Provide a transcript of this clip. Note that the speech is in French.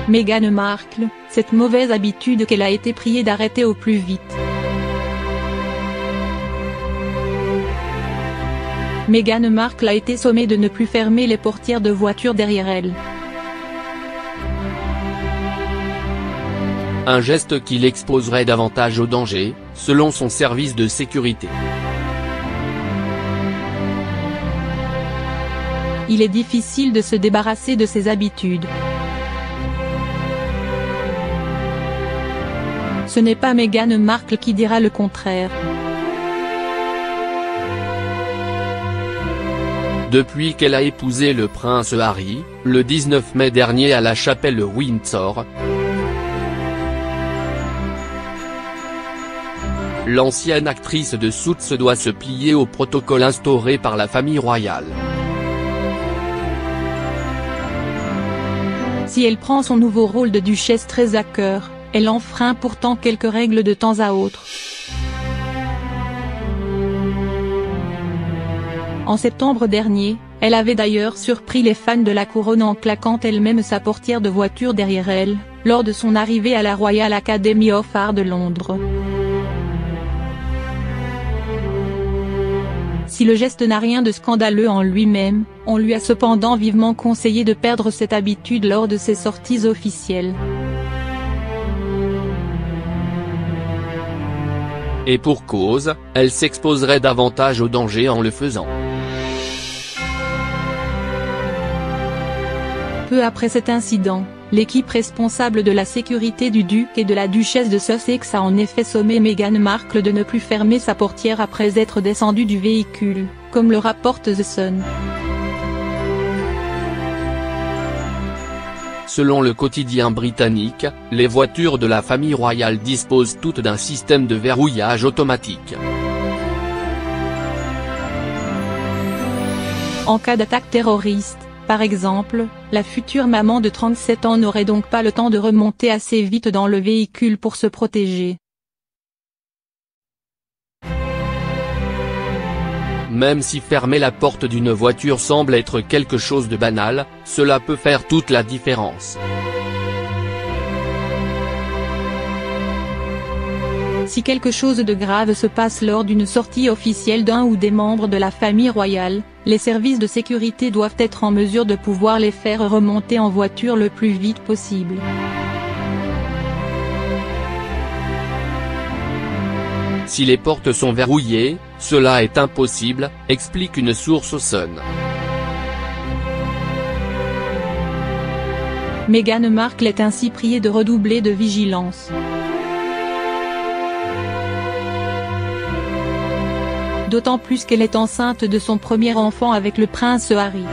Meghan Markle, cette mauvaise habitude qu'elle a été priée d'arrêter au plus vite. Meghan Markle a été sommée de ne plus fermer les portières de voiture derrière elle. Un geste qui l'exposerait davantage au danger, selon son service de sécurité. Il est difficile de se débarrasser de ces habitudes. Ce n'est pas Meghan Markle qui dira le contraire. Depuis qu'elle a épousé le prince Harry, le 19 mai dernier à la chapelle Windsor, l'ancienne actrice de Suits doit se plier au protocole instauré par la famille royale. Si elle prend son nouveau rôle de duchesse très à cœur, elle enfreint pourtant quelques règles de temps à autre. En septembre dernier, elle avait d'ailleurs surpris les fans de la couronne en claquant elle-même sa portière de voiture derrière elle, lors de son arrivée à la Royal Academy of Art de Londres. Si le geste n'a rien de scandaleux en lui-même, on lui a cependant vivement conseillé de perdre cette habitude lors de ses sorties officielles. Et pour cause, elle s'exposerait davantage au danger en le faisant. Peu après cet incident, l'équipe responsable de la sécurité du duc et de la duchesse de Sussex a en effet sommé Meghan Markle de ne plus fermer sa portière après être descendue du véhicule, comme le rapporte The Sun. Selon le quotidien britannique, les voitures de la famille royale disposent toutes d'un système de verrouillage automatique. En cas d'attaque terroriste, par exemple, la future maman de 37 ans n'aurait donc pas le temps de remonter assez vite dans le véhicule pour se protéger. Même si fermer la porte d'une voiture semble être quelque chose de banal, cela peut faire toute la différence. Si quelque chose de grave se passe lors d'une sortie officielle d'un ou des membres de la famille royale, les services de sécurité doivent être en mesure de pouvoir les faire remonter en voiture le plus vite possible. Si les portes sont verrouillées, cela est impossible, explique une source au Sun. Meghan Markle est ainsi priée de redoubler de vigilance. D'autant plus qu'elle est enceinte de son premier enfant avec le prince Harry.